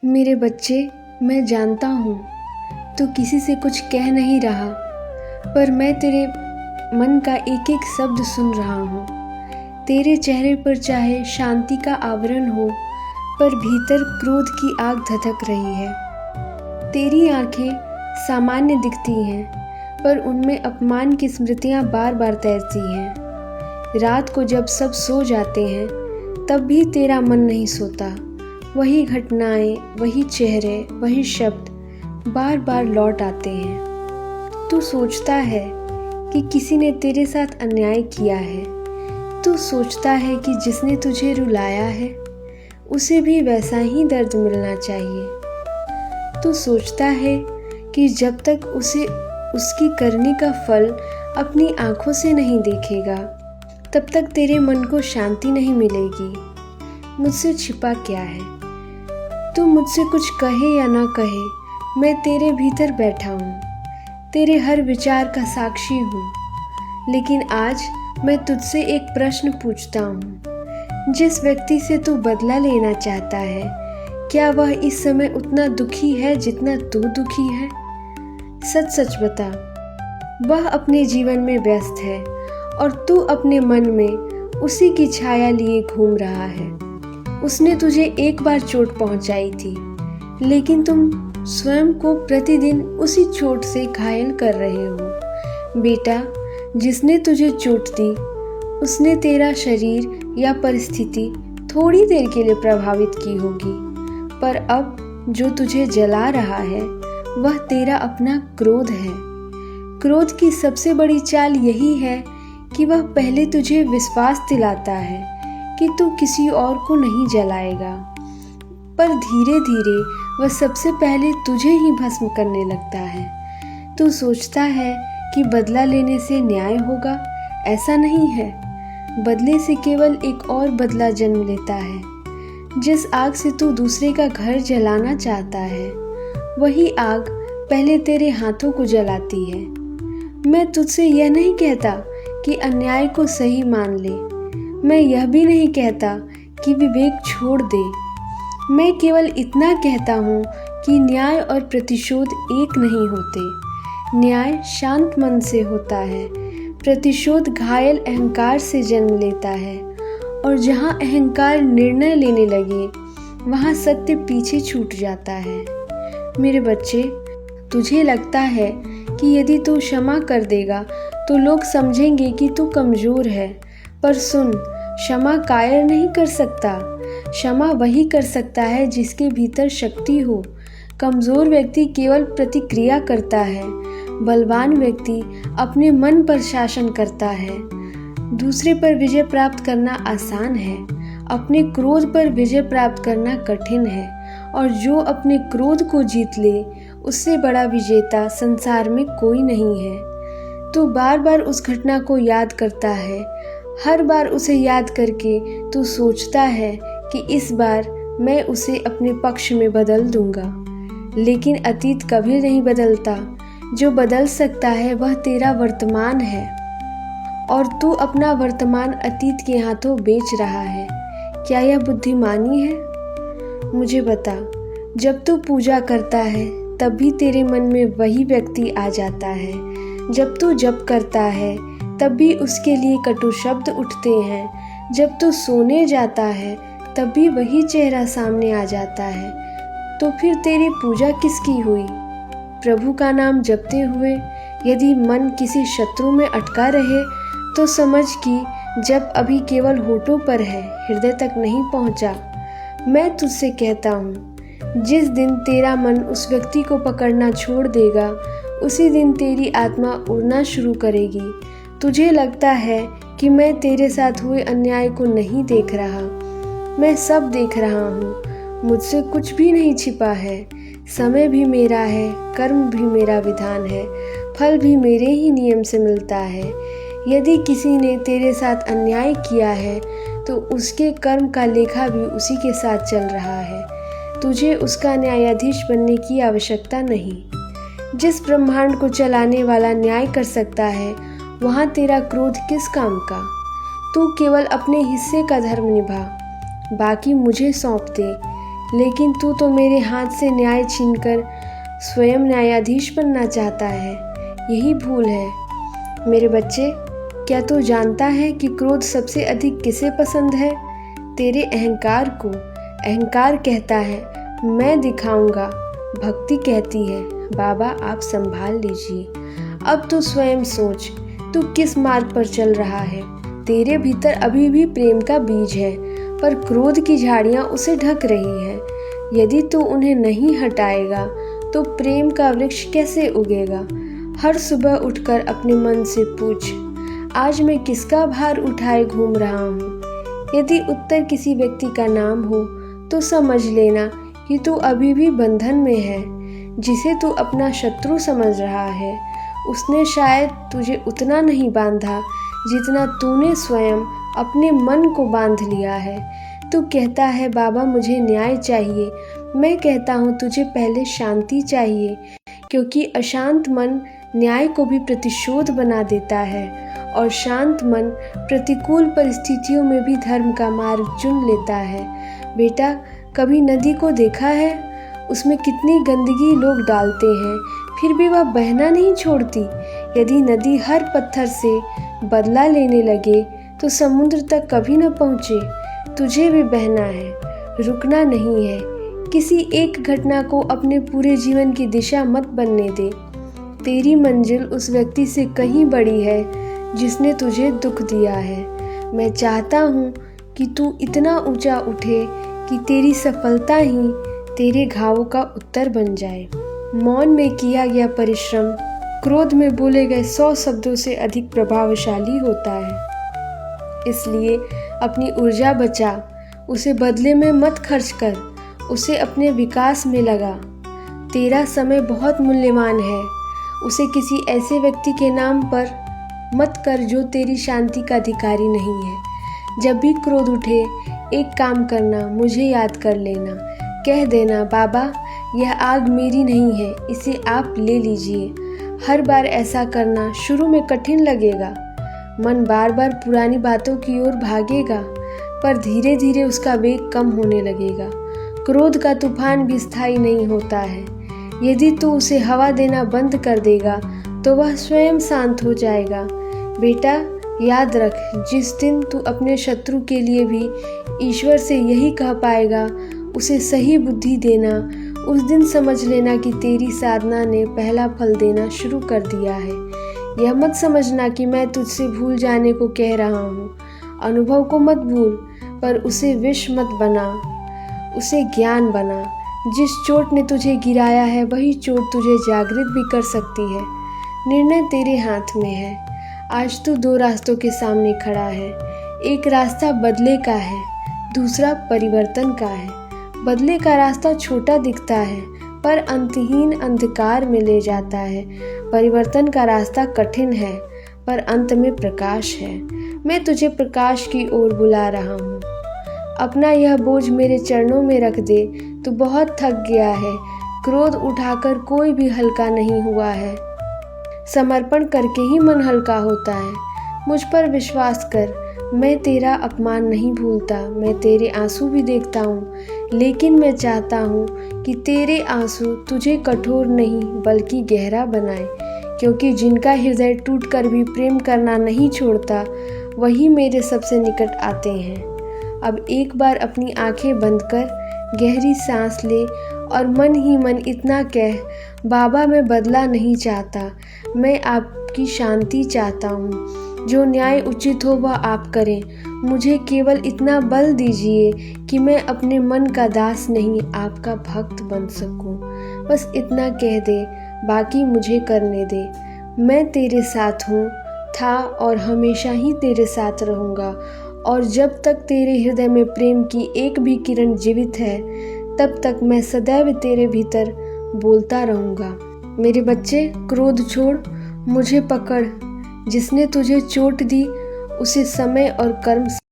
मेरे बच्चे, मैं जानता हूँ तू किसी से कुछ कह नहीं रहा, पर मैं तेरे मन का एक एक शब्द सुन रहा हूँ। तेरे चेहरे पर चाहे शांति का आवरण हो, पर भीतर क्रोध की आग धधक रही है। तेरी आंखें सामान्य दिखती हैं, पर उनमें अपमान की स्मृतियाँ बार बार तैरती हैं। रात को जब सब सो जाते हैं, तब भी तेरा मन नहीं सोता। वही घटनाएं, वही चेहरे, वही शब्द बार बार लौट आते हैं। तू सोचता है कि किसी ने तेरे साथ अन्याय किया है। तू सोचता है कि जिसने तुझे रुलाया है, उसे भी वैसा ही दर्द मिलना चाहिए। तू सोचता है कि जब तक उसे उसकी करनी का फल अपनी आंखों से नहीं देखेगा, तब तक तेरे मन को शांति नहीं मिलेगी। मुझसे छिपा क्या है? तू मुझसे कुछ कहे या ना कहे, मैं तेरे भीतर बैठा हूँ, तेरे हर विचार का साक्षी हूँ। लेकिन आज मैं तुझसे एक प्रश्न पूछता हूँ। जिस व्यक्ति से तू बदला लेना चाहता है, क्या वह इस समय उतना दुखी है जितना तू दुखी है? सच सच बता। वह अपने जीवन में व्यस्त है और तू अपने मन में उसी की छाया लिए घूम रहा है। उसने तुझे एक बार चोट पहुंचाई थी, लेकिन तुम स्वयं को प्रतिदिन उसी चोट से घायल कर रहे हो। बेटा, जिसने तुझे चोट दी, उसने तेरा शरीर या परिस्थिति थोड़ी देर के लिए प्रभावित की होगी, पर अब जो तुझे जला रहा है, वह तेरा अपना क्रोध है। क्रोध की सबसे बड़ी चाल यही है कि वह पहले तुझे विश्वास दिलाता है कि तू किसी और को नहीं जलाएगा, पर धीरे धीरे वह सबसे पहले तुझे ही भस्म करने लगता है। तू सोचता है कि बदला लेने से न्याय होगा। ऐसा नहीं है। बदले से केवल एक और बदला जन्म लेता है। जिस आग से तू दूसरे का घर जलाना चाहता है, वही आग पहले तेरे हाथों को जलाती है। मैं तुझसे यह नहीं कहता कि अन्याय को सही मान ले। मैं यह भी नहीं कहता कि विवेक छोड़ दे। मैं केवल इतना कहता हूँ कि न्याय और प्रतिशोध एक नहीं होते। न्याय शांत मन से होता है, प्रतिशोध घायल अहंकार से जन्म लेता है। और जहाँ अहंकार निर्णय लेने लगे, वहाँ सत्य पीछे छूट जाता है। मेरे बच्चे, तुझे लगता है कि यदि तू क्षमा कर देगा तो लोग समझेंगे कि तू कमज़ोर है, पर सुन, क्षमा कायर नहीं कर सकता। क्षमा वही कर सकता है जिसके भीतर शक्ति हो। कमज़ोर व्यक्ति केवल प्रतिक्रिया करता है, बलवान व्यक्ति अपने मन पर शासन करता है। दूसरे पर विजय प्राप्त करना आसान है, अपने क्रोध पर विजय प्राप्त करना कठिन है। और जो अपने क्रोध को जीत ले, उससे बड़ा विजेता संसार में कोई नहीं है। तू बार बार उस घटना को याद करता है। हर बार उसे याद करके तू सोचता है कि इस बार मैं उसे अपने पक्ष में बदल दूंगा। लेकिन अतीत कभी नहीं बदलता। जो बदल सकता है वह तेरा वर्तमान है, और तू अपना वर्तमान अतीत के हाथों बेच रहा है। क्या यह बुद्धिमानी है? मुझे बता। जब तू पूजा करता है, तब भी तेरे मन में वही व्यक्ति आ जाता है। जब तू जप करता है, तब भी उसके लिए कटु शब्द उठते हैं। जब तू सोने जाता है, तब भी वही चेहरा सामने आ जाता है। तो फिर तेरी पूजा किसकी हुई? प्रभु का नाम जपते हुए यदि मन किसी शत्रु में अटका रहे, तो समझ कि जब अभी केवल होठों पर है, हृदय तक नहीं पहुंचा। मैं तुझसे कहता हूँ, जिस दिन तेरा मन उस व्यक्ति को पकड़ना छोड़ देगा, उसी दिन तेरी आत्मा उड़ना शुरू करेगी। तुझे लगता है कि मैं तेरे साथ हुए अन्याय को नहीं देख रहा। मैं सब देख रहा हूँ। मुझसे कुछ भी नहीं छिपा है। समय भी मेरा है, कर्म भी मेरा विधान है, फल भी मेरे ही नियम से मिलता है। यदि किसी ने तेरे साथ अन्याय किया है, तो उसके कर्म का लेखा भी उसी के साथ चल रहा है। तुझे उसका न्यायाधीश बनने की आवश्यकता नहीं। जिस ब्रह्मांड को चलाने वाला न्याय कर सकता है, वहाँ तेरा क्रोध किस काम का? तू केवल अपने हिस्से का धर्म निभा, बाकी मुझे सौंप दे। लेकिन तू तो मेरे हाथ से न्याय छीनकर स्वयं न्यायाधीश बनना चाहता है। यही भूल है। मेरे बच्चे, क्या तू जानता है कि क्रोध सबसे अधिक किसे पसंद है? तेरे अहंकार को। अहंकार कहता है मैं दिखाऊंगा, भक्ति कहती है बाबा आप संभाल लीजिए। अब तू स्वयं सोच, तू किस मार्ग पर चल रहा है। तेरे भीतर अभी भी प्रेम का बीज है, पर क्रोध की झाड़ियां उसे ढक रही है। यदि तू उन्हें नहीं हटाएगा तो प्रेम का वृक्ष कैसे उगेगा? हर सुबह उठकर अपने मन से पूछ, आज मैं किसका भार उठाए घूम रहा हूँ? यदि उत्तर किसी व्यक्ति का नाम हो तो समझ लेना कि तू अभी भी बंधन में है। जिसे तू अपना शत्रु समझ रहा है उसने शायद तुझे उतना नहीं बांधा जितना तूने स्वयं अपने मन को बांध लिया है। तू कहता है बाबा मुझे न्याय चाहिए। मैं कहता हूँ तुझे पहले शांति चाहिए, क्योंकि अशांत मन न्याय को भी प्रतिशोध बना देता है और शांत मन प्रतिकूल परिस्थितियों में भी धर्म का मार्ग चुन लेता है। बेटा, कभी नदी को देखा है? उसमें कितनी गंदगी लोग डालते हैं, फिर भी वह बहना नहीं छोड़ती। यदि नदी हर पत्थर से बदला लेने लगे तो समुद्र तक कभी न पहुँचे। तुझे भी बहना है, रुकना नहीं है। किसी एक घटना को अपने पूरे जीवन की दिशा मत बनने दे। तेरी मंजिल उस व्यक्ति से कहीं बड़ी है जिसने तुझे दुख दिया है। मैं चाहता हूँ कि तू इतना ऊंचा उठे कि तेरी सफलता ही तेरे घावों का उत्तर बन जाए। मौन में किया गया परिश्रम क्रोध में बोले गए 100 शब्दों से अधिक प्रभावशाली होता है। इसलिए अपनी ऊर्जा बचा, उसे बदले में मत खर्च कर, उसे अपने विकास में लगा। तेरा समय बहुत मूल्यवान है। उसे किसी ऐसे व्यक्ति के नाम पर मत कर जो तेरी शांति का अधिकारी नहीं है। जब भी क्रोध उठे एक काम करना, मुझे याद कर लेना। कह देना बाबा यह आग मेरी नहीं है, इसे आप ले लीजिए। हर बार ऐसा करना शुरू में कठिन लगेगा। मन बार बार पुरानी बातों की ओर भागेगा, पर धीरे धीरे उसका वेग कम होने लगेगा। क्रोध का तूफान भी स्थायी नहीं होता है। यदि तू उसे हवा देना बंद कर देगा तो वह स्वयं शांत हो जाएगा। बेटा, याद रख, जिस दिन तू अपने शत्रु के लिए भी ईश्वर से यही कह पाएगा, उसे सही बुद्धि देना, उस दिन समझ लेना कि तेरी साधना ने पहला फल देना शुरू कर दिया है। यह मत समझना कि मैं तुझसे भूल जाने को कह रहा हूँ। अनुभव को मत भूल, पर उसे विष मत बना, उसे ज्ञान बना। जिस चोट ने तुझे गिराया है वही चोट तुझे जागृत भी कर सकती है। निर्णय तेरे हाथ में है। आज तू 2 रास्तों के सामने खड़ा है। एक रास्ता बदले का है, दूसरा परिवर्तन का है। बदले का रास्ता छोटा दिखता है पर अंतहीन अंधकार में ले जाता है। परिवर्तन का रास्ता कठिन है पर अंत में प्रकाश है। मैं तुझे प्रकाश की ओर बुला रहा हूँ। अपना यह बोझ मेरे चरणों में रख दे। तू बहुत थक गया है। क्रोध उठाकर कोई भी हल्का नहीं हुआ है। समर्पण करके ही मन हल्का होता है। मुझ पर विश्वास कर, मैं तेरा अपमान नहीं भूलता। मैं तेरे आंसू भी देखता हूँ, लेकिन मैं चाहता हूँ कि तेरे आंसू तुझे कठोर नहीं बल्कि गहरा बनाए, क्योंकि जिनका हृदय टूटकर भी प्रेम करना नहीं छोड़ता वही मेरे सबसे निकट आते हैं। अब एक बार अपनी आंखें बंद कर गहरी सांस ले और मन ही मन इतना कह, बाबा मैं बदला नहीं चाहता, मैं आपकी शांति चाहता हूँ। जो न्याय उचित हो वह आप करें। मुझे केवल इतना बल दीजिए कि मैं अपने मन का दास नहीं आपका भक्त बन सकूं। बस इतना कह दे, बाकी मुझे करने दे। मैं तेरे साथ हूँ, था और हमेशा ही तेरे साथ रहूँगा। और जब तक तेरे हृदय में प्रेम की एक भी किरण जीवित है तब तक मैं सदैव तेरे भीतर बोलता रहूँगा। मेरे बच्चे, क्रोध छोड़, मुझे पकड़। जिसने तुझे चोट दी उसे समय और कर्म